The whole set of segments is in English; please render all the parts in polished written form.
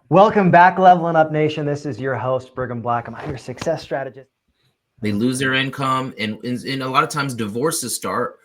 Welcome back, Leveling Up Nation. This is your host, Brigham Blackham. I'm your success strategist. They lose their income, and a lot of times divorces start.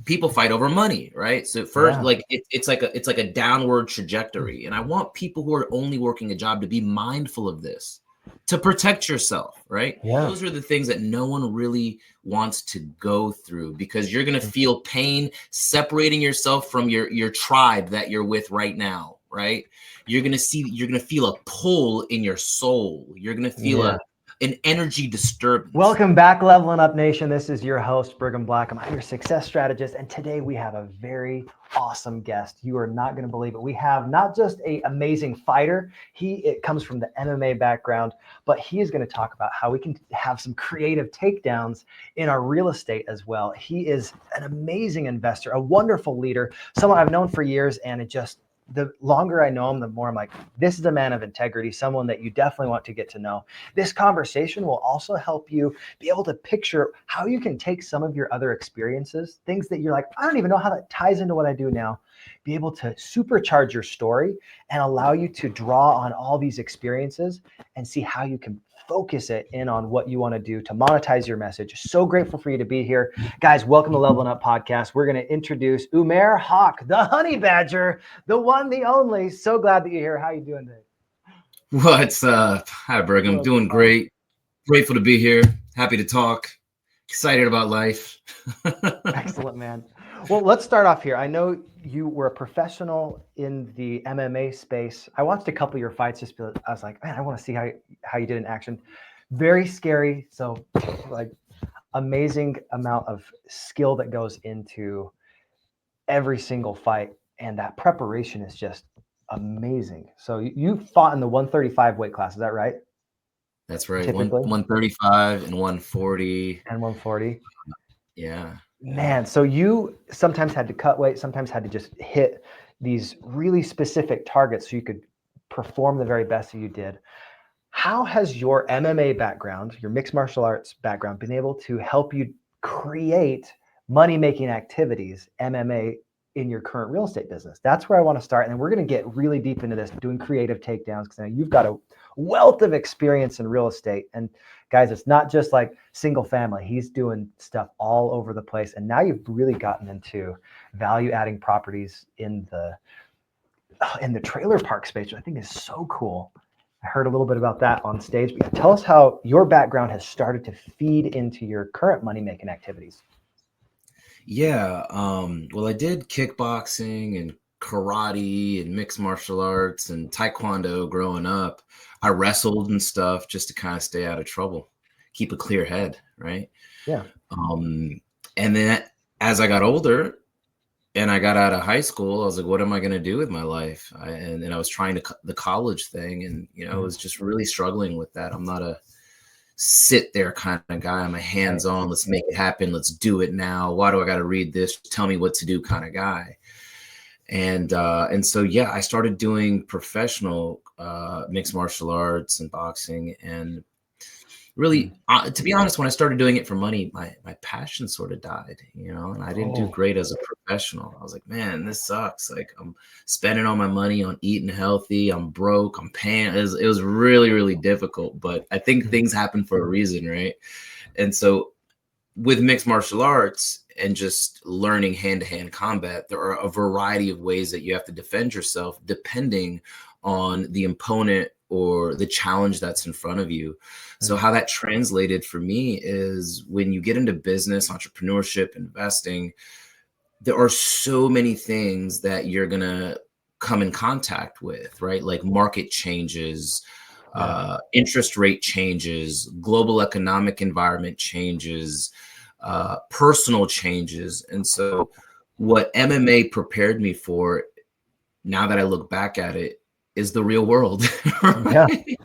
People fight over money, right? So first, it's like a downward trajectory, and I want people who are only working a job to be mindful of this, to protect yourself, right? Yeah. Those are the things that no one really wants to go through, because you're going to feel pain separating yourself from your tribe that you're with right now, right? You're going to feel a pull in your soul. You're going to feel an energy disturbance. Welcome back, Leveling Up Nation. This is your host, Brigham Blackham. I'm your success strategist, and today we have a very awesome guest. You are not going to believe it. We have not just an amazing fighter. It comes from the MMA background, but he is going to talk about how we can have some creative takedowns in our real estate as well. He is an amazing investor, a wonderful leader, someone I've known for years, and the longer I know him, the more I'm like, this is a man of integrity, someone that you definitely want to get to know. This conversation will also help you be able to picture how you can take some of your other experiences, things that you're like, I don't even know how that ties into what I do now, be able to supercharge your story and allow you to draw on all these experiences and see how you can focus it in on what you want to do to monetize your message. So grateful for you to be here. Guys, welcome to Leveling Up Podcast. We're going to introduce Umaer Haq, the honey badger, the one, the only. So glad that you're here. How are you doing today? What's up? Hi, Brigham. I'm doing great. Grateful to be here. Happy to talk. Excited about life. Excellent, man. Well, let's start off here. I know you were a professional in the MMA space. I watched a couple of your fights. I was like, man, I want to see how you did in action. Very scary. So, like, amazing amount of skill that goes into every single fight, and that preparation is just amazing. So you fought in the 135 weight class, is that right? That's right. 135 and 140. And 140. Yeah. Man, so you sometimes had to cut weight, sometimes had to just hit these really specific targets so you could perform the very best that you did. How has your MMA background, your mixed martial arts background, been able to help you create money-making activities, MMA, in your current real estate business? That's where I want to start. And then we're going to get really deep into this, doing creative takedowns, because you've got a wealth of experience in real estate. And guys, it's not just like single family. He's doing stuff all over the place. And now you've really gotten into value-adding properties in the trailer park space, which I think is so cool. I heard a little bit about that on stage. But tell us how your background has started to feed into your current money-making activities. Yeah. Well, I did kickboxing and karate and mixed martial arts and taekwondo growing up. I wrestled and stuff just to kind of stay out of trouble, keep a clear head, right? Yeah. And then as I got older and I got out of high school, I was like, what am I going to do with my life? And then I was trying the college thing, and I was just really struggling with that. I'm not a sit there kind of guy. I'm a hands-on, let's make it happen, let's do it now. Why do I got to read this? Tell me what to do kind of guy. And so, yeah, I started doing professional mixed martial arts and boxing. And really, to be honest, when I started doing it for money, my passion sort of died, and I didn't do great as a professional. I was like, man, this sucks. Like, I'm spending all my money on eating healthy. I'm broke. I'm paying. It was really, really difficult. But I think things happen for a reason, right? And so with mixed martial arts and just learning hand-to-hand combat, there are a variety of ways that you have to defend yourself depending on the opponent or the challenge that's in front of you. So how that translated for me is when you get into business, entrepreneurship, investing, there are so many things that you're going to come in contact with, right? Like market changes, interest rate changes, global economic environment changes, personal changes. And so what MMA prepared me for, now that I look back at it, is the real world. Right?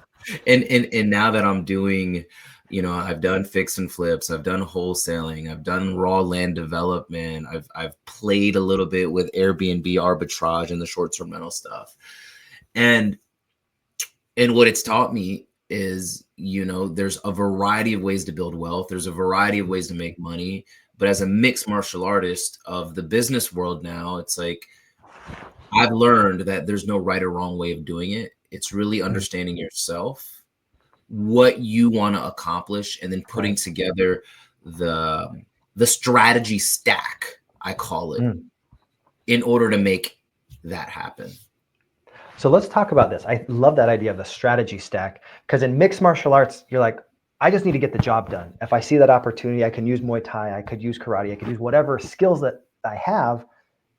And now that I'm doing, I've done fix and flips, I've done wholesaling, I've done raw land development, I've played a little bit with Airbnb arbitrage and the short-term rental stuff. And what it's taught me is, there's a variety of ways to build wealth. There's a variety of ways to make money. But as a mixed martial artist of the business world now, it's like, I've learned that there's no right or wrong way of doing it. It's really understanding yourself, what you want to accomplish, and then putting together the strategy stack, I call it, in order to make that happen. So let's talk about this. I love that idea of the strategy stack, because in mixed martial arts, you're like, I just need to get the job done. If I see that opportunity, I can use Muay Thai, I could use karate, I could use whatever skills that I have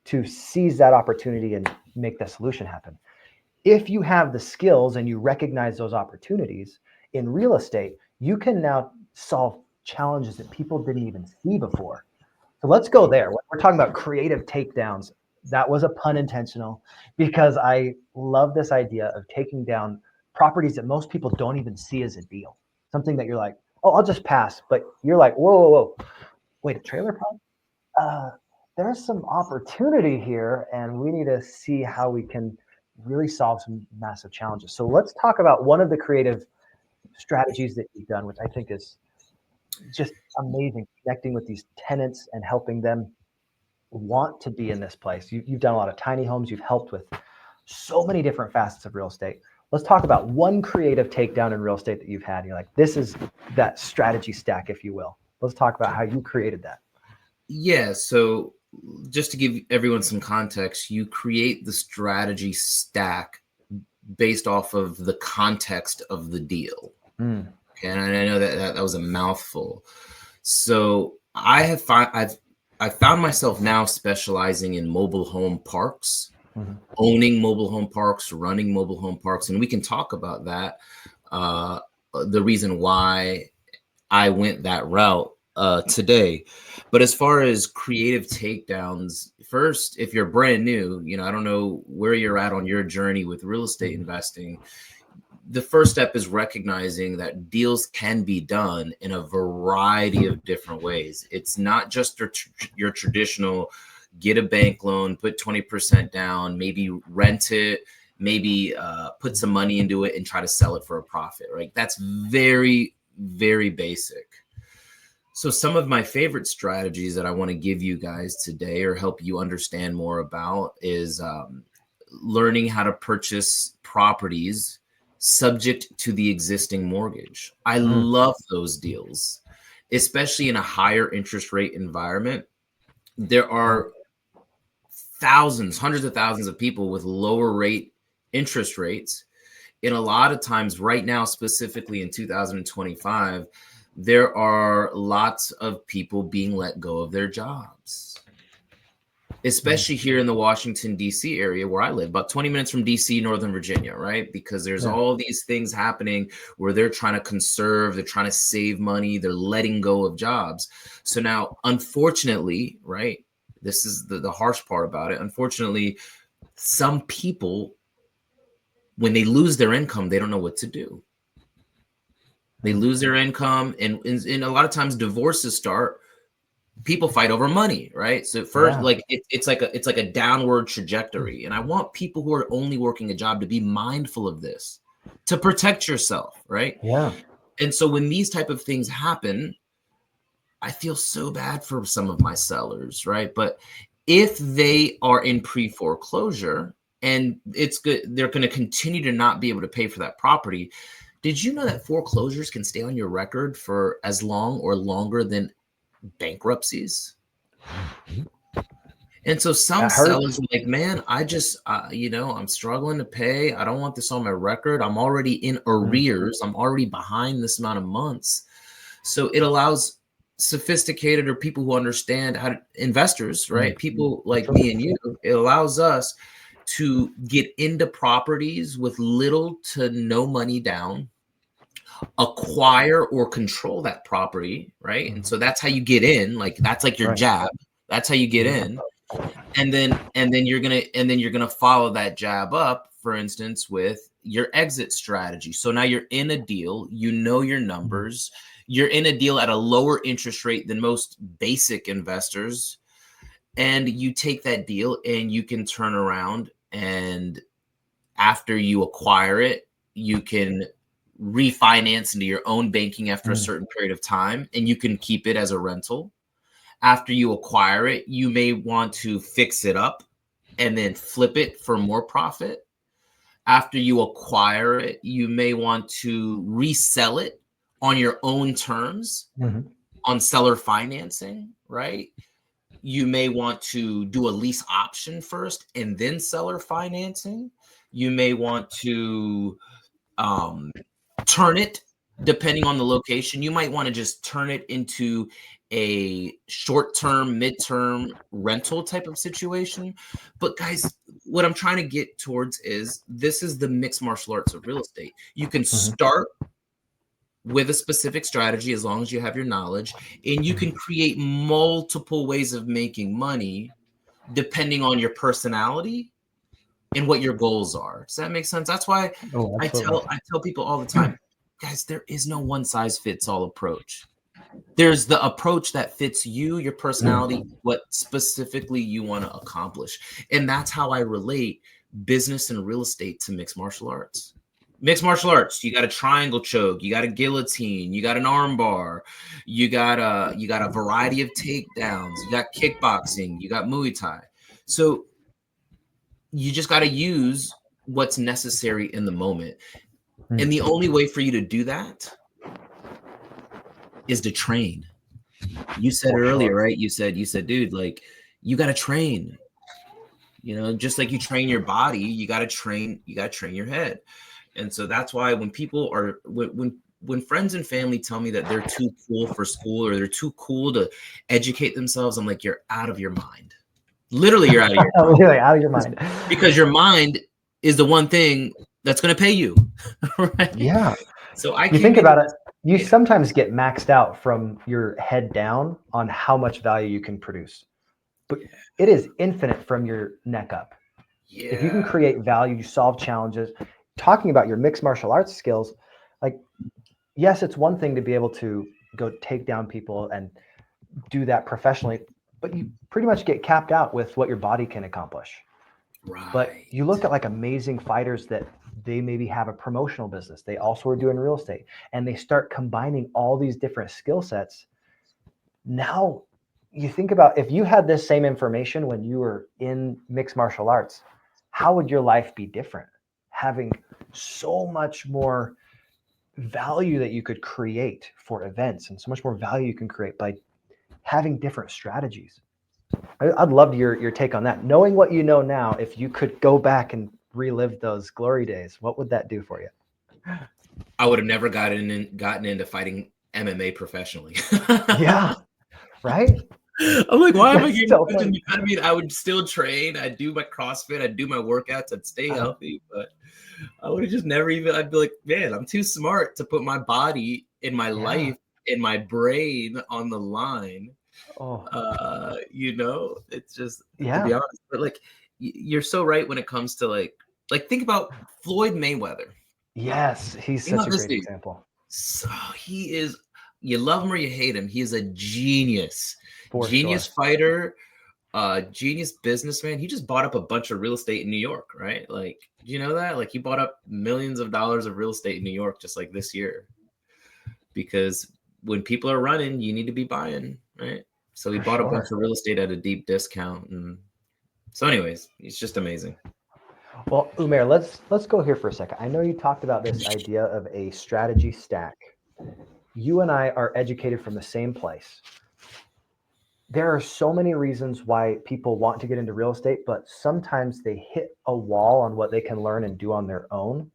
to seize that opportunity and make the solution happen. If you have the skills and you recognize those opportunities in real estate, you can now solve challenges that people didn't even see before. So let's go there. When we're talking about creative takedowns, that was a pun intentional, because I love this idea of taking down properties that most people don't even see as a deal. Something that you're like, oh, I'll just pass. But you're like, whoa, whoa, whoa. Wait, a trailer park? There's some opportunity here, and we need to see how we can really solve some massive challenges. So let's talk about one of the creative strategies that you've done, which I think is just amazing, connecting with these tenants and helping them want to be in this place. You've done a lot of tiny homes. You've helped with so many different facets of real estate. Let's talk about one creative takedown in real estate that you've had. You're like, this is that strategy stack, if you will. Let's talk about how you created that. Yeah. So just to give everyone some context, you create the strategy stack based off of the context of the deal. Okay, and I know that was a mouthful. So I found myself now specializing in mobile home parks, owning mobile home parks, running mobile home parks, and we can talk about that. The reason why I went that route today. But as far as creative takedowns, first, if you're brand new, I don't know where you're at on your journey with real estate investing. The first step is recognizing that deals can be done in a variety of different ways. It's not just your traditional get a bank loan, put 20% down, maybe rent it, maybe put some money into it and try to sell it for a profit, right? That's very, very basic. So some of my favorite strategies that I want to give you guys today or help you understand more about is learning how to purchase properties subject to the existing mortgage. I love those deals, especially in a higher interest rate environment. There are thousands, hundreds of thousands of people with lower rate interest rates. And a lot of times right now, specifically in 2025, there are lots of people being let go of their jobs, especially here in the Washington, D.C. area where I live, about 20 minutes from D.C., Northern Virginia, right? Because there's all these things happening where they're trying to conserve, they're trying to save money, they're letting go of jobs. So now, unfortunately, right, this is the harsh part about it. Unfortunately, some people, when they lose their income, they don't know what to do. They lose their income, and a lot of times divorces start. People fight over money, right? So first, like it's like a downward trajectory. And I want people who are only working a job to be mindful of this, to protect yourself, right? Yeah. And so when these type of things happen, I feel so bad for some of my sellers, right? But if they are in pre-foreclosure and it's good, they're going to continue to not be able to pay for that property. Did you know that foreclosures can stay on your record for as long or longer than bankruptcies? And so some sellers are like, man, I just, I'm struggling to pay. I don't want this on my record. I'm already in arrears. I'm already behind this amount of months. So it allows sophisticated or people who understand how to, investors, right? People like me and you, it allows us to get into properties with little to no money down, acquire or control that property, right? And so that's how you get in. Like that's like your jab. That's how you get in. And then you're gonna follow that jab up, for instance, with your exit strategy. So now you're in a deal, you know your numbers, you're in a deal at a lower interest rate than most basic investors, and you take that deal and you can turn around, and after you acquire it, you can refinance into your own banking after a certain period of time, and you can keep it as a rental. After you acquire it, you may want to fix it up and then flip it for more profit. After you acquire it, you may want to resell it on your own terms, on seller financing, right? You may want to do a lease option first and then seller financing. You may want to turn it, depending on the location. You might want to just turn it into a short-term, mid-term rental type of situation. But guys, what I'm trying to get towards is this is the mixed martial arts of real estate. You can start with a specific strategy as long as you have your knowledge, and you can create multiple ways of making money depending on your personality and what your goals are. Does that make sense? That's why I tell people all the time, guys, there is no one size fits all approach. There's the approach that fits you, your personality, what specifically you want to accomplish. And that's how I relate business and real estate to mixed martial arts. Mixed martial arts, you got a triangle choke, you got a guillotine, you got an arm bar, you got a variety of takedowns, you got kickboxing, you got Muay Thai. So you just got to use what's necessary in the moment. And the only way for you to do that is to train. You said earlier, right? You said, dude, like, you got to train, just like you train your body, you got to train your head. And so that's why when people are, when friends and family tell me that they're too cool for school or they're too cool to educate themselves, I'm like, you're out of your mind. Literally, you're out of your mind. Literally out of your mind. Because your mind is the one thing that's going to pay you. Right? Yeah. So you think about it, you sometimes get maxed out from your head down on how much value you can produce. But it is infinite from your neck up. Yeah. If you can create value, you solve challenges. Talking about your mixed martial arts skills, like, yes, it's one thing to be able to go take down people and do that professionally, but you pretty much get capped out with what your body can accomplish. Right. But you look at like amazing fighters that they maybe have a promotional business. They also are doing real estate, and they start combining all these different skill sets. Now you think about if you had this same information when you were in mixed martial arts, how would your life be different? Having so much more value that you could create for events and so much more value you can create by having different strategies. I'd love your take on that. Knowing what you know now, if you could go back and relive those glory days, what would that do for you? I would have never gotten into fighting MMA professionally. Yeah, right? I'm like, why am I getting so funny? I mean, I would still train. I'd do my CrossFit. I'd do my workouts. I'd stay healthy. But I would have just never even, I'd be like, man, I'm too smart to put my body and my life and my brain on the line. It's just, to be honest. But like, you're so right when it comes to like think about Floyd Mayweather. Yes, he's such a great example. So he is, you love him or you hate him. He is a genius. Genius fighter, genius businessman. He just bought up a bunch of real estate in New York, right? Like, do you know that? Like, he bought up millions of dollars of real estate in New York just like this year. Because when people are running, you need to be buying, right? So he bought a bunch of real estate at a deep discount. And so anyways, it's just amazing. Well, Umair, let's go here for a second. I know you talked about this idea of a strategy stack. You and I are educated from the same place. There are so many reasons why people want to get into real estate, but sometimes they hit a wall on what they can learn and do on their own.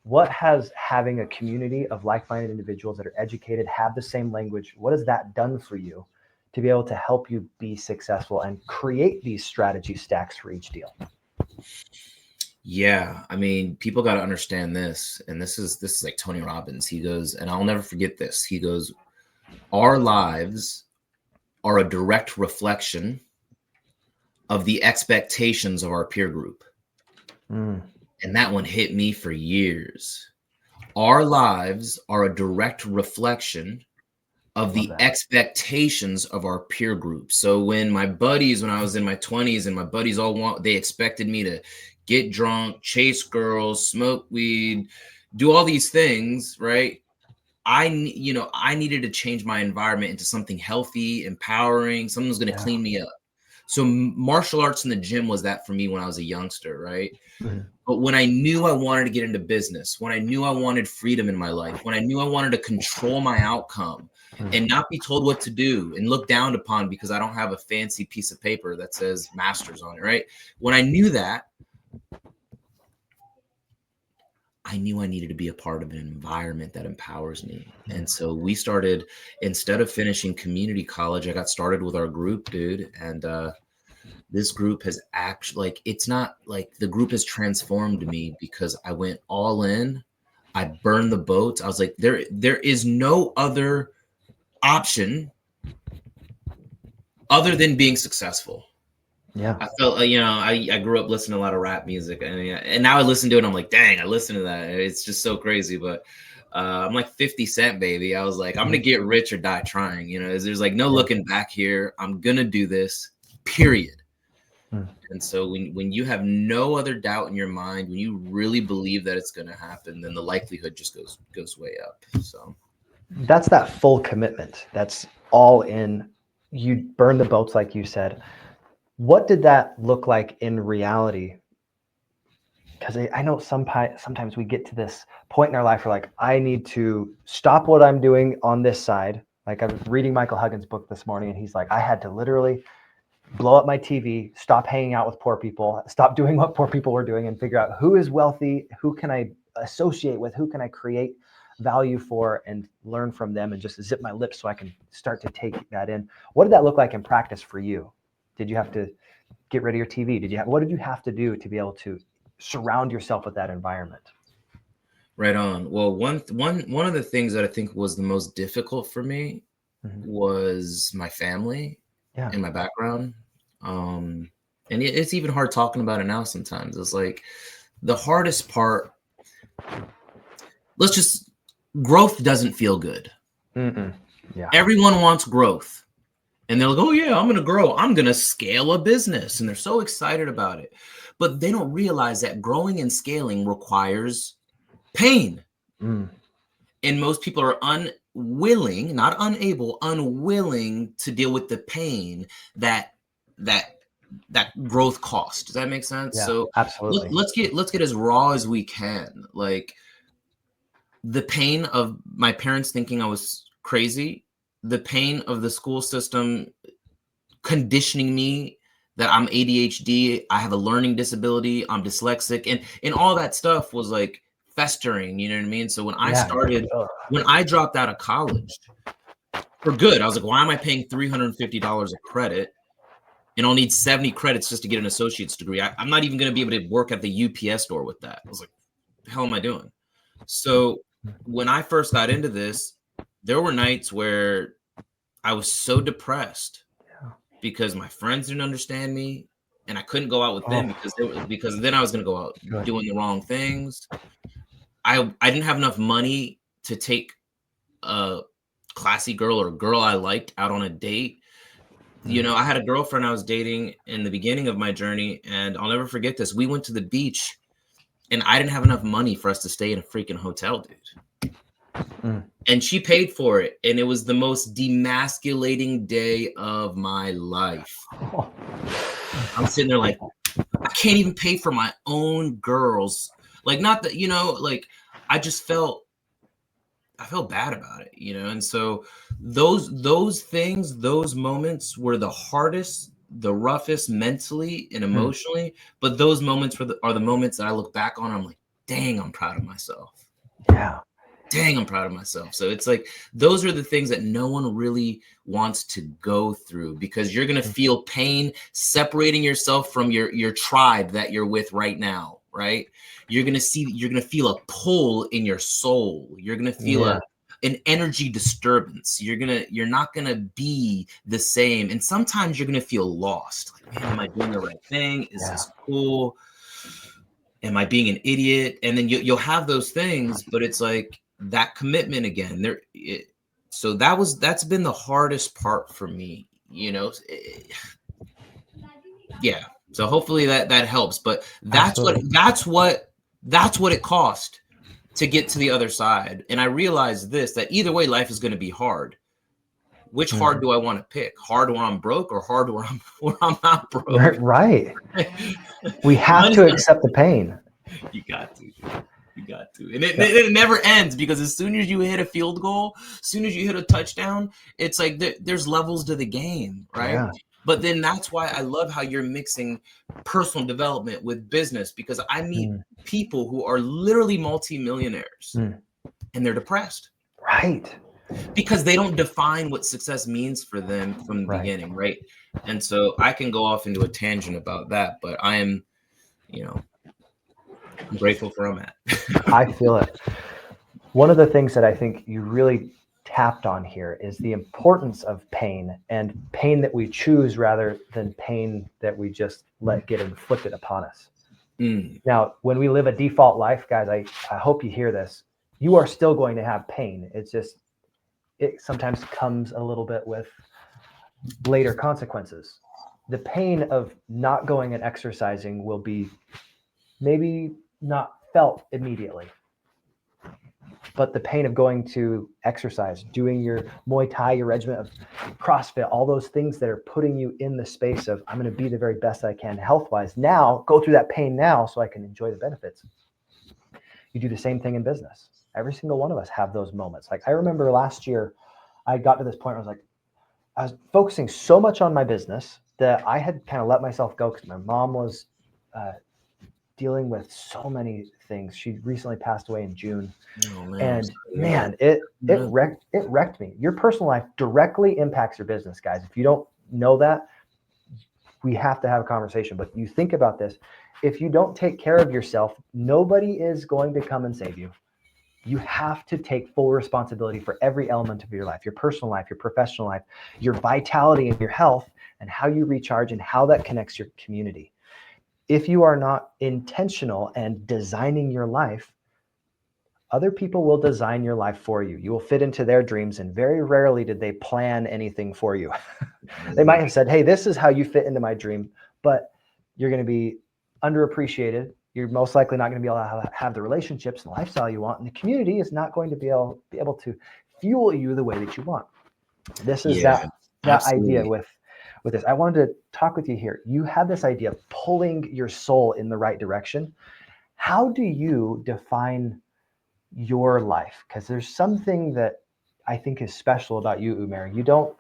What has having a community of like-minded individuals that are educated, have the same language, what has that done for you to be able to help you be successful and create these strategy stacks for each deal? Yeah, I mean, people got to understand this, and this is like Tony Robbins. He goes, and I'll never forget this. He goes, our lives are a direct reflection of the expectations of our peer group. And that one hit me for years. Our lives are a direct reflection of the expectations of our peer group. So when my buddies, when I was in my 20s and my buddies they expected me to get drunk, chase girls, smoke weed, do all these things, right? I needed to change my environment into something healthy, empowering, someone who's going to clean me up. So martial arts in the gym was that for me when I was a youngster, right? Mm-hmm. But when I knew I wanted to get into business, when I knew I wanted freedom in my life, when I knew I wanted to control my outcome and not be told what to do and looked down upon because I don't have a fancy piece of paper that says masters on it, right? When I knew that, I knew I needed to be a part of an environment that empowers me. And so we started, instead of finishing community college, I got started with our group, dude. And this group has actually, like, it's not like the group has transformed me because I went all in. I burned the boats. I was like, there is no other option other than being successful. Yeah. I felt, I grew up listening to a lot of rap music, and now I listen to it. And I'm like, dang, I listen to that. It's just so crazy. But I'm like 50 Cent, baby. I was like, I'm gonna get rich or die trying. There's like no looking back here. I'm gonna do this. Period. And so when you have no other doubt in your mind, when you really believe that it's gonna happen, then the likelihood just goes way up. So that's that full commitment. That's all in. You burn the boats, like you said. What did that look like in reality? Because I know sometimes we get to this point in our life where, like, I need to stop what I'm doing on this side. Like, I was reading Michael Huggins' book this morning, and he's like, I had to literally blow up my TV, stop hanging out with poor people, stop doing what poor people were doing, and figure out who is wealthy, who can I associate with, who can I create value for, and learn from them, and just zip my lips so I can start to take that in. What did that look like in practice for you? Did you have to get rid of your TV? What did you have to do to be able to surround yourself with that environment? Right on. Well, one of the things that I think was the most difficult for me was my family and my background. And it's even hard talking about it now sometimes. It's like the hardest part, growth doesn't feel good. Yeah. Everyone wants growth. And they're like, oh yeah, I'm going to grow. I'm going to scale a business. And they're so excited about it. But they don't realize that growing and scaling requires pain. And most people are unwilling, not unable, unwilling to deal with the pain that growth costs. Does that make sense? Yeah, So absolutely. let's get as raw as we can. Like the pain of my parents thinking I was crazy, the pain of the school system conditioning me that I'm ADHD, I have a learning disability, I'm dyslexic, and all that stuff was like festering, you know what I mean? So when I dropped out of college for good, I was like, why am I paying $350 a credit and I'll need 70 credits just to get an associate's degree? I'm not even going to be able to work at the UPS store with that. I was like, the hell am I doing? So when I first got into this, there were nights where I was so depressed because my friends didn't understand me and I couldn't go out with them because then I was going to go out doing the wrong things. I didn't have enough money to take a classy girl or a girl I liked out on a date. I had a girlfriend I was dating in the beginning of my journey, and I'll never forget this. We went to the beach and I didn't have enough money for us to stay in a freaking hotel, dude. And she paid for it. And it was the most demasculating day of my life. I'm sitting there like, I can't even pay for my own girls. Like, not that, like I felt bad about it, And so those things, those moments were the hardest, the roughest mentally and emotionally. But those moments are the moments that I look back on. I'm like, dang, I'm proud of myself. Yeah. Dang, I'm proud of myself. So it's like, those are the things that no one really wants to go through, because you're going to feel pain separating yourself from your tribe that you're with right now. Right. You're going to feel a pull in your soul. You're going to feel an energy disturbance. You're not going to be the same. And sometimes you're going to feel lost. Like, man, am I doing the right thing? Is this cool? Am I being an idiot? And then you'll have those things, but it's like that commitment again there. So that's been the hardest part for me, yeah. So hopefully that helps, but that's what it cost to get to the other side. And I realized that either way, life is going to be hard. Which hard do I want to pick? Hard when I'm broke or hard when I'm not broke? Right. We have to accept the pain. You got to. You got to. And it never ends, because as soon as you hit a field goal, as soon as you hit a touchdown, it's like there's levels to the game, right? Yeah. But then that's why I love how you're mixing personal development with business, because I meet people who are literally multimillionaires and they're depressed. Right. Because they don't define what success means for them from the beginning, right? And so I can go off into a tangent about that, but I am, I'm grateful for where I'm at. I feel it. One of the things that I think you really tapped on here is the importance of pain, and pain that we choose rather than pain that we just let get inflicted upon us. Now, when we live a default life, guys, I hope you hear this. You are still going to have pain. It's just, it sometimes comes a little bit with later consequences. The pain of not going and exercising will be maybe not felt immediately, but the pain of going to exercise, doing your Muay Thai, your regimen of CrossFit, all those things that are putting you in the space of, I'm going to be the very best I can health-wise. Now, go through that pain now so I can enjoy the benefits. You do the same thing in business. Every single one of us have those moments. Like, I remember last year, I got to this point where I was focusing so much on my business that I had kind of let myself go, because my mom was dealing with so many things. She recently passed away in June. Oh, man. And man, it wrecked me. Your personal life directly impacts your business, guys. If you don't know that, we have to have a conversation. But you think about this. If you don't take care of yourself, nobody is going to come and save you. You have to take full responsibility for every element of your life, your personal life, your professional life, your vitality and your health, and how you recharge and how that connects your community. If you are not intentional and designing your life, other people will design your life for you. You will fit into their dreams, and very rarely did they plan anything for you. They might have said, hey, this is how you fit into my dream, but you're going to be underappreciated. You're most likely not going to be able to have the relationships and lifestyle you want, and the community is not going to be able to fuel you the way that you want. This is that idea with this. I wanted to talk with you here. You had this idea of pulling your soul in the right direction. How do you define your life? Because there's something that I think is special about you, Umaer. You don't,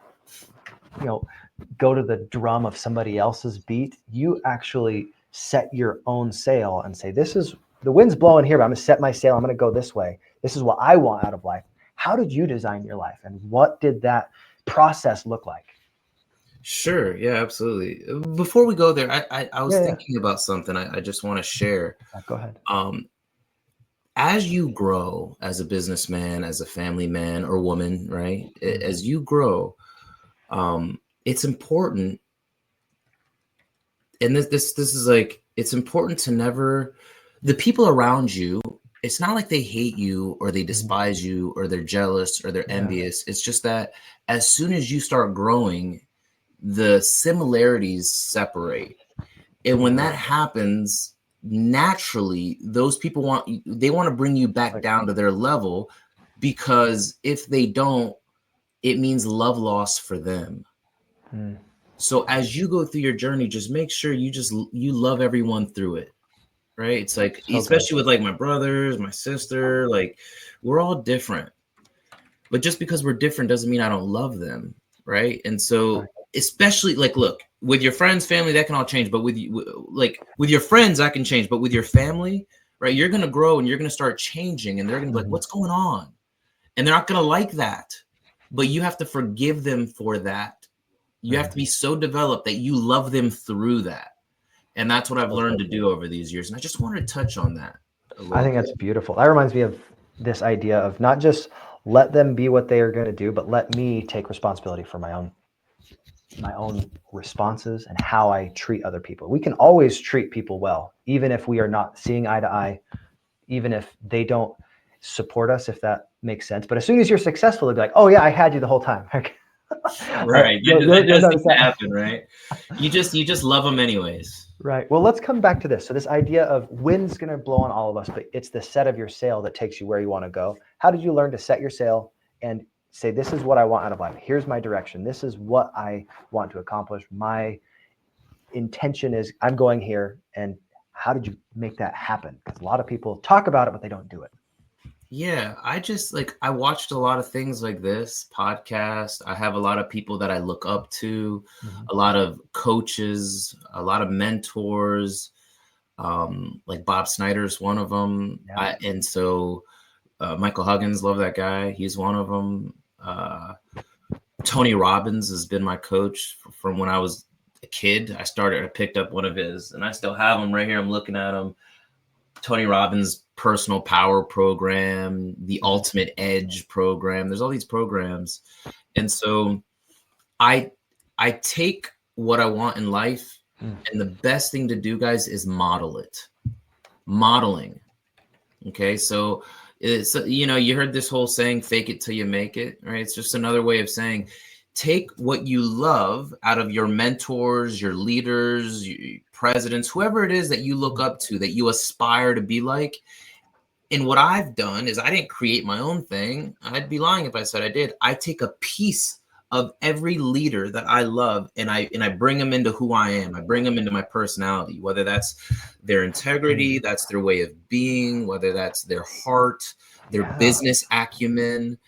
go to the drum of somebody else's beat. You actually set your own sail and say, this is, the wind's blowing here, but I'm going to set my sail. I'm going to go this way. This is what I want out of life. How did you design your life, and what did that process look like? Sure. Yeah, absolutely. Before we go there, I was thinking about something I just want to share. Go ahead. As you grow as a businessman, as a family man or woman, right? As you grow, it's important. And this is like, it's important to never, the people around you, it's not like they hate you or they despise you or they're jealous or they're envious. It's just that as soon as you start growing, the similarities separate. And when that happens, naturally, those people want to bring you back down to their level, because if they don't, it means love loss for them. So as you go through your journey, just make sure you love everyone through it. Right. It's like, especially with like my brothers, my sister, like we're all different, but just because we're different doesn't mean I don't love them. Right. And so especially like, look, with your friends, family, that can all change. But with you, like with your friends, that can change. But with your family, right, you're going to grow and you're going to start changing, and they're going to be like, what's going on? And they're not going to like that. But you have to forgive them for that. You have to be so developed that you love them through that. And that's what I've learned to do over these years. And I just wanted to touch on that. I think that's beautiful. That reminds me of this idea of not just let them be what they are going to do, but let me take responsibility for my own responses and how I treat other people. We can always treat people well, even if we are not seeing eye to eye, even if they don't support us, if that makes sense. But as soon as you're successful, they'll be like, oh yeah, I had you the whole time. Right. That doesn't happen, right? You just love them anyways. Right. Well, let's come back to this. So this idea of wind's going to blow on all of us, but it's the set of your sail that takes you where you want to go. How did you learn to set your sail and say, this is what I want out of life. Here's my direction. This is what I want to accomplish. My intention is I'm going here. And how did you make that happen? Because a lot of people talk about it, but they don't do it. Yeah, I just I watched a lot of things like this podcast. I have a lot of people that I look up to, a lot of coaches, a lot of mentors. Like Bob Snyder's one of them. Yeah. And so Michael Huggins, love that guy. He's one of them. Tony Robbins has been my coach from when I was a kid. I picked up one of his, and I still have him right here. I'm looking at him. Tony Robbins' personal power program, the ultimate edge program. There's all these programs. And so I take what I want in life, and the best thing to do, guys, is model it. Modeling. Okay. So it's, you heard this whole saying, fake it till you make it, right? It's just another way of saying, take what you love out of your mentors, your leaders, your presidents, whoever it is that you look up to, that you aspire to be like. And what I've done is I didn't create my own thing. I'd be lying if I said I did. I take a piece of every leader that I love, and I bring them into who I am. I bring them into my personality, whether that's their integrity, that's their way of being, whether that's their heart, their business acumen.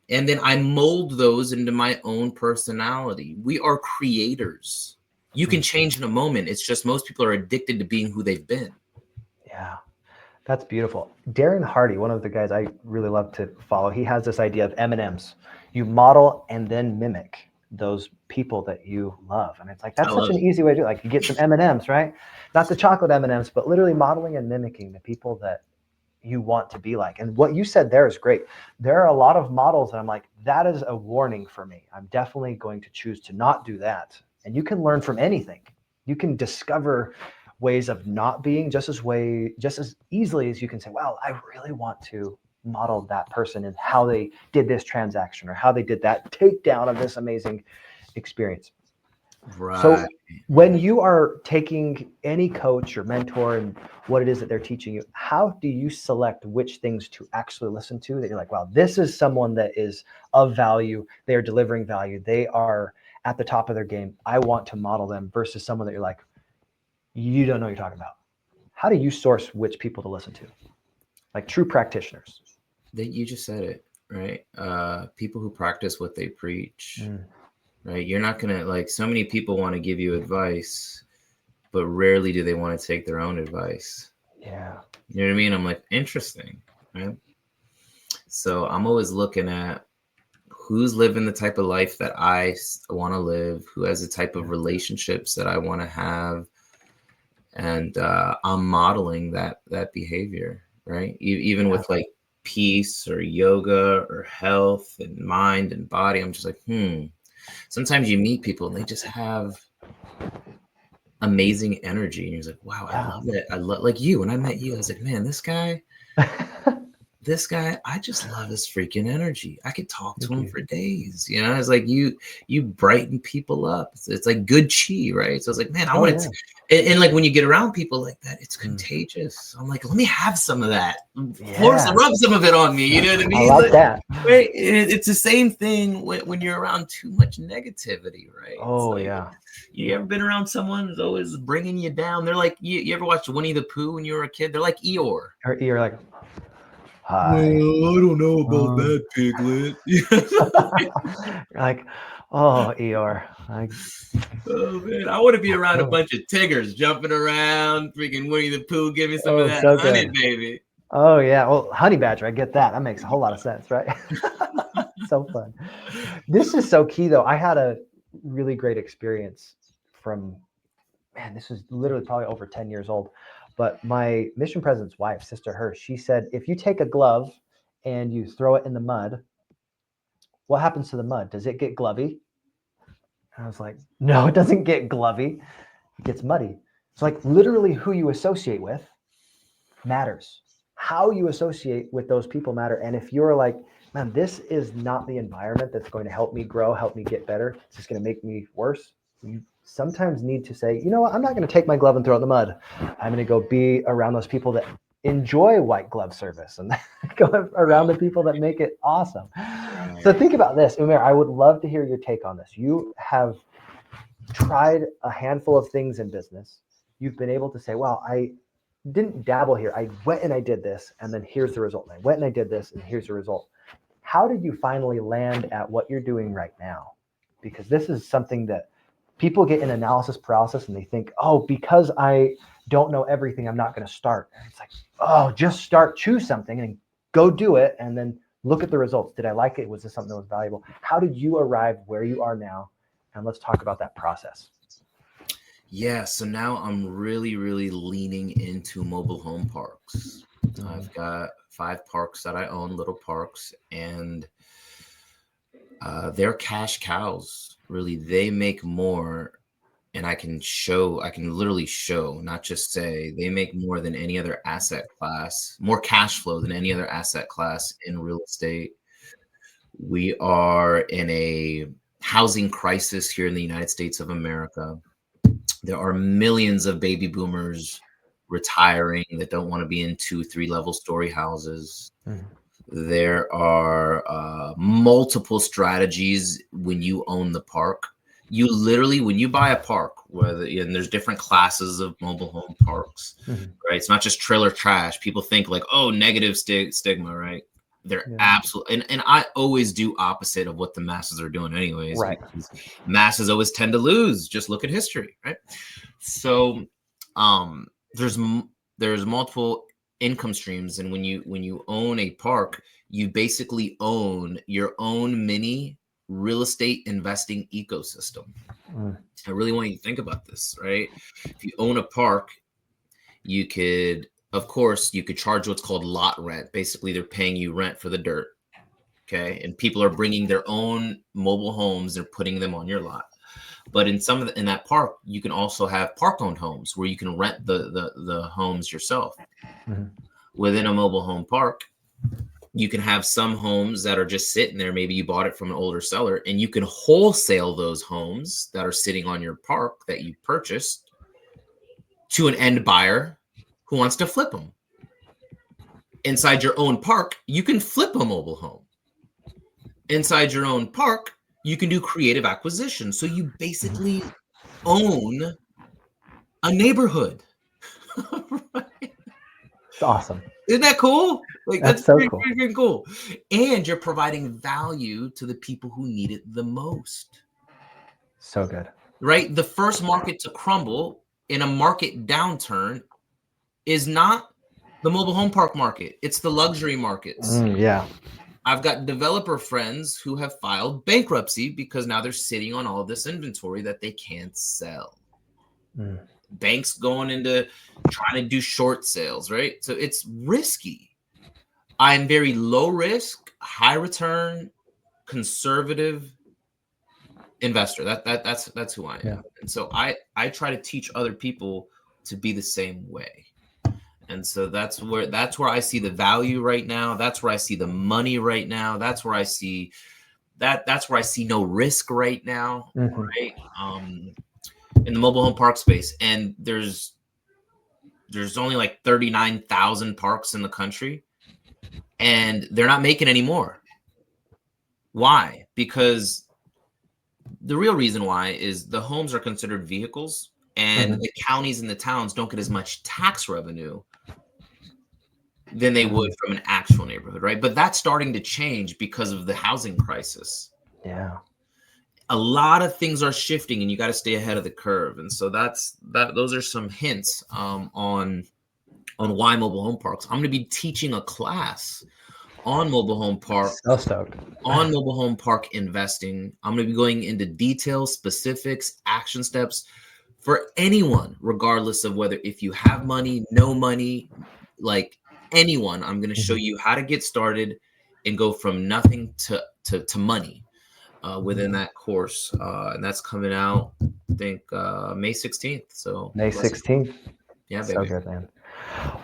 And then I mold those into my own personality. We are creators. You can change in a moment. It's just most people are addicted to being who they've been. Yeah, that's beautiful. Darren Hardy, one of the guys I really love to follow, he has this idea of M&Ms. You model and then mimic those people that you love. And it's like, that's such an easy way to do it. Like you get some M&Ms, right? Not the chocolate M&Ms, but literally modeling and mimicking the people that you want to be like. And what you said there is great. There are a lot of models that I'm like, that is a warning for me. I'm definitely going to choose to not do that. And you can learn from anything. You can discover ways of not being just as easily as you can say, wow, I really want to model that person and how they did this transaction or how they did that takedown of this amazing experience. Right. So when you are taking any coach or mentor and what it is that they're teaching you, how do you select which things to actually listen to that you're like, wow, this is someone that is of value. They are delivering value. They are at the top of their game. I want to model them versus someone that you're like, you don't know what you're talking about. How do you source which people to listen to? Like true practitioners. That you just said it, right? People who practice what they preach. Right? You're not going to so many people want to give you advice, but rarely do they want to take their own advice. Yeah. You know what I mean? I'm like, interesting. Right. So I'm always looking at who's living the type of life that I want to live, who has the type of relationships that I want to have. And I'm modeling that behavior, right? Even with peace or yoga or health and mind and body, I'm just like, Sometimes you meet people and they just have amazing energy. And you're like, wow, I love it. I love, like you, when I met you, I was like, man, this guy, I just love his freaking energy. I could talk to him for days. It's like you brighten people up. It's like good chi, right? So it's like, man, I want to, and like when you get around people like that, it's contagious. I'm like, let me have some of that. Rub some of it on me. You know what I mean? I like that. Right? It's the same thing when you're around too much negativity, right? Oh, You ever been around someone who's always bringing you down? They're like, you ever watched Winnie the Pooh when you were a kid? They're like Eeyore. You're like, hi. Well, I don't know about that, Piglet. You're like, oh, Eeyore. Oh, man. I want to be around a bunch of Tiggers jumping around, freaking Winnie the Pooh. Give me some of that honey, baby. Oh, yeah. Well, honey badger, I get that. That makes a whole lot of sense, right? So fun. This is so key, though. I had a really great experience this is literally probably over 10 years old. But my mission president's wife, Sister Hirsch, she said, if you take a glove and you throw it in the mud, what happens to the mud? Does it get glovy? And I was like, no, it doesn't get glovy. It gets muddy. It's like literally who you associate with matters. How you associate with those people matter. And if you're like, man, this is not the environment that's going to help me grow, help me get better, it's just going to make me worse. You sometimes need to say, you know what, I'm not going to take my glove and throw it in the mud. I'm going to go be around those people that enjoy white glove service and go around the people that make it awesome. Right. So think about this, Umair. I would love to hear your take on this. You have tried a handful of things in business. You've been able to say, well, I didn't dabble here. I went and I did this, and then here's the result. And I went and I did this, and here's the result. How did you finally land at what you're doing right now? Because this is something that people get in analysis paralysis and they think, oh, because I don't know everything, I'm not going to start. And it's like, oh, just start, choose something and go do it. And then look at the results. Did I like it? Was this something that was valuable? How did you arrive where you are now? And let's talk about that process. Yeah, so now I'm really, really leaning into mobile home parks. I've got 5 parks that I own, little parks, and they're cash cows. Really, they make more, and I can literally show, not just say, they make more than any other asset class, more cash flow than any other asset class in real estate. We are in a housing crisis here in the United States of America. There are millions of baby boomers retiring that don't want to be in 2-3 level story houses. There are multiple strategies when you own the park. You literally, when you buy a park, and there's different classes of mobile home parks, right? It's not just trailer trash. People think like, oh, negative stigma, right? They're absolutely, and I always do opposite of what the masses are doing anyways. Right. Masses always tend to lose. Just look at history, right? So there's multiple income streams, and when you own a park, you basically own your own mini real estate investing ecosystem. I really want you to think about this, right? If you own a park, you could, of course, you could charge what's called lot rent. Basically, they're paying you rent for the dirt. Okay. And people are bringing their own mobile homes, they're putting them on your lot. But in in that park, you can also have park owned homes where you can rent the homes yourself. Within a mobile home park, you can have some homes that are just sitting there. Maybe you bought it from an older seller, and you can wholesale those homes that are sitting on your park that you purchased to an end buyer who wants to flip them. Inside your own park, you can flip a mobile home. Inside your own park, you can do creative acquisition. So you basically own a neighborhood. Right? It's awesome. Isn't that cool? Like That's so pretty, cool. Pretty cool. And you're providing value to the people who need it the most. So good. Right? The first market to crumble in a market downturn is not the mobile home park market. It's the luxury markets. Yeah. I've got developer friends who have filed bankruptcy because now they're sitting on all this inventory that they can't sell. Banks going into trying to do short sales, right? So it's risky. I'm very low risk, high return, conservative investor. That's who I am. Yeah. And so I try to teach other people to be the same way. And so that's where I see the value right now. That's where I see the money right now. That's where I see no risk right now. Right. In the mobile home park space. And there's only like 39,000 parks in the country, and they're not making any more. Why? Because the real reason why is the homes are considered vehicles, and the counties and the towns don't get as much tax revenue than they would from an actual neighborhood, right? But that's starting to change because of the housing crisis. Yeah. A lot of things are shifting, and you got to stay ahead of the curve. And so those are some hints on why mobile home parks. I'm going to be teaching a class on mobile home park. So stoked. On mobile home park investing. I'm going to be going into details, specifics, action steps for anyone, regardless of whether if you have money, no money, like anyone. I'm going to show you how to get started and go from nothing to money within that course. And that's coming out, I think, May 16th. So May 16th. Yeah, baby. So good, man.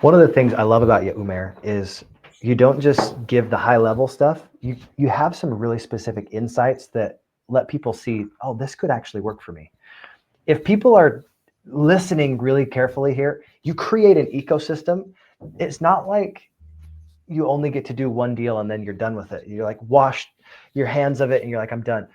One of the things I love about you, Umaer, is you don't just give the high level stuff. You have some really specific insights that let people see, oh, this could actually work for me. If people are listening really carefully here, you create an ecosystem it's not like you only get to do one deal and then you're done with it. You're like wash your hands of it and you're like, I'm done.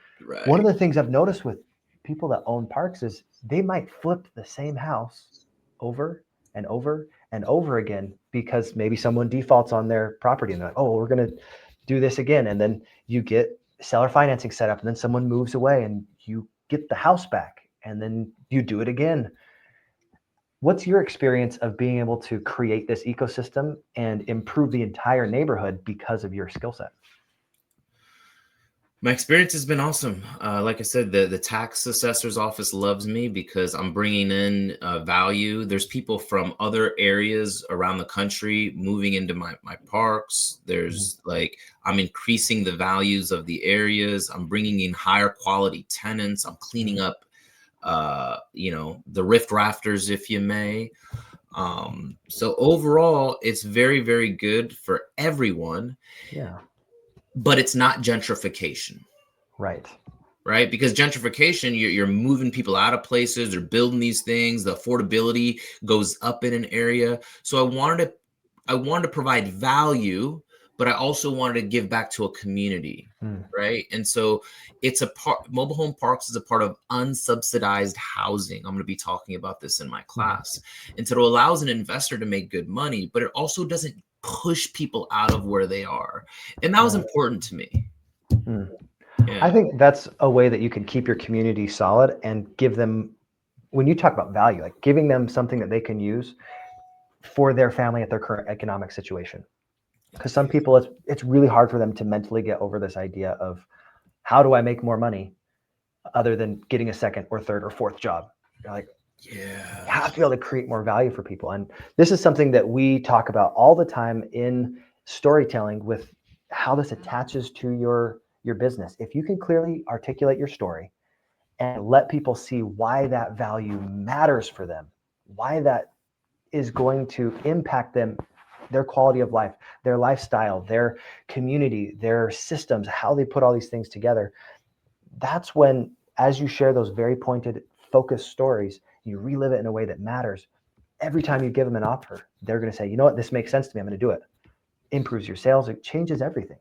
One of Right. the things I've noticed with people that own parks is they might flip the same house over and over and over again because maybe someone defaults on their property and they're like, oh, we're going to do this again. And then you get seller financing set up and then someone moves away and you get the house back and then you do it again. What's your experience of being able to create this ecosystem and improve the entire neighborhood because of your skill set? My experience has been awesome. Like I said, the tax assessor's office loves me because I'm bringing in value. There's people from other areas around the country moving into my parks. There's like, I'm increasing the values of the areas. I'm bringing in higher quality tenants. I'm cleaning up, the rift rafters, if you may. So overall, it's very, very good for everyone. Yeah. But it's not gentrification. Right. Right. Because gentrification, you're moving people out of places, they're building these things, the affordability goes up in an area. So I wanted to provide value, but I also wanted to give back to a community. Right. And so it's a part, mobile home parks is a part of unsubsidized housing. I'm going to be talking about this in my class. And so it allows an investor to make good money, but it also doesn't push people out of where they are. And that was important to me. Yeah. I think that's a way that you can keep your community solid and give them, when you talk about value, like giving them something that they can use for their family at their current economic situation. Because some people, it's really hard for them to mentally get over this idea of how do I make more money other than getting a second or third or fourth job. You're like, yeah, you have to be able to create more value for people. And this is something that we talk about all the time in storytelling with how this attaches to your business. If you can clearly articulate your story and let people see why that value matters for them, why that is going to impact them, their quality of life, their lifestyle, their community, their systems, how they put all these things together. That's when, as you share those very pointed, focused stories, you relive it in a way that matters. Every time you give them an offer, they're going to say, you know what, this makes sense to me. I'm going to do it. Improves your sales. It changes everything.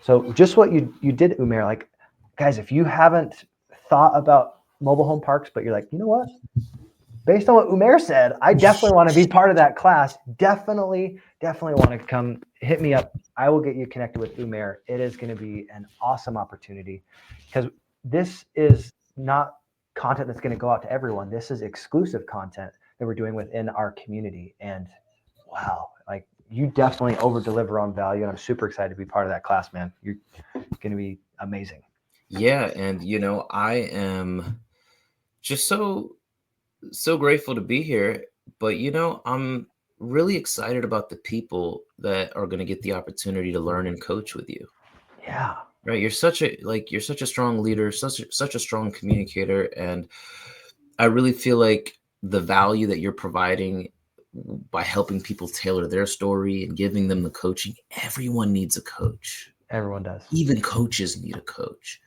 So just what you did, Umair, like, guys, if you haven't thought about mobile home parks, but you're like, you know what, based on what Umair said, I definitely want to be part of that class. Definitely want to come hit me up. I will get you connected with Umair. It is going to be an awesome opportunity because this is not content that's going to go out to everyone. This is exclusive content that we're doing within our community. And wow, like you definitely over deliver on value. And I'm super excited to be part of that class, man. You're going to be amazing. Yeah. And, I am just so grateful to be here. But, I'm really excited about the people that are going to get the opportunity to learn and coach with you. Yeah. Right. You're such a strong leader, such a strong communicator. And I really feel like the value that you're providing by helping people tailor their story and giving them the coaching, everyone needs a coach. Everyone does. Even coaches need a coach.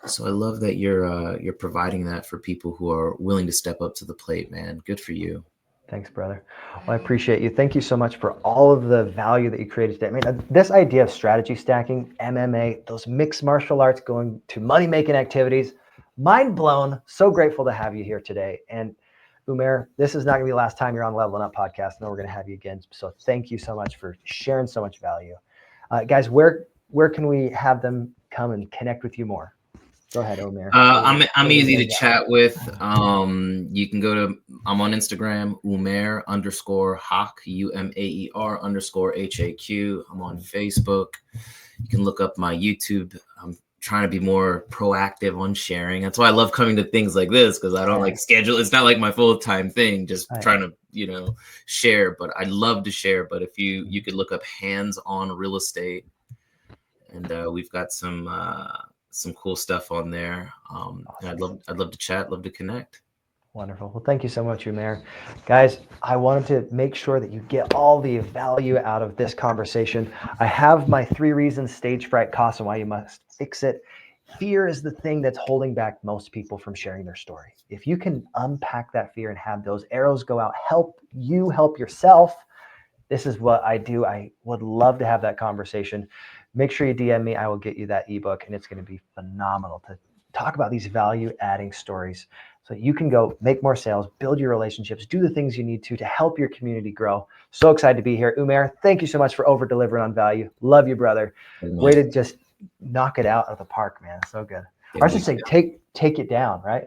So I love that you're providing that for people who are willing to step up to the plate, man. Good for you. Thanks, brother. Well, I appreciate you. Thank you so much for all of the value that you created today. I mean, this idea of strategy stacking, MMA, those mixed martial arts going to money-making activities, mind blown. So grateful to have you here today. And Umair, this is not going to be the last time you're on Levelin Up podcast. I know we're going to have you again. So thank you so much for sharing so much value. Guys, where can we have them come and connect with you more? Go ahead, Umair. I'm easy to chat with. You can go to, I'm on Instagram, Umaer _Haq, UMAER _HAQ. I'm on Facebook. You can look up my YouTube. I'm trying to be more proactive on sharing. That's why I love coming to things like this, because I don't like schedule. It's not like my full-time thing, just trying to, share, but I love to share. But if you could look up hands-on real estate, and we've got some cool stuff on there. Awesome. I'd love to chat, love to connect. Wonderful. Well, thank you so much, Umair. Guys, I wanted to make sure that you get all the value out of this conversation. I have my 3 reasons stage fright costs and why you must fix it. Fear is the thing that's holding back most people from sharing their story. If you can unpack that fear and have those arrows go out, help you help yourself, this is what I do. I would love to have that conversation. Make sure you DM me. I will get you that ebook, and it's going to be phenomenal to talk about these value adding stories so you can go make more sales, build your relationships, do the things you need to help your community grow. So excited to be here. Umaer, thank you so much for over delivering on value. Love you, brother. Way to just knock it out of the park, man. So good. I was just saying, take it down, right?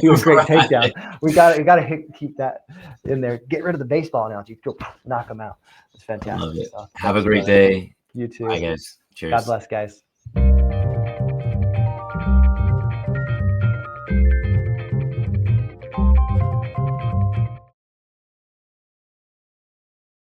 Do a great takedown. We got to keep that in there. Get rid of the baseball analogy. Go knock them out. It's fantastic. Love it. So, Have a great day. You too. Bye, guys. Cheers. God bless, guys.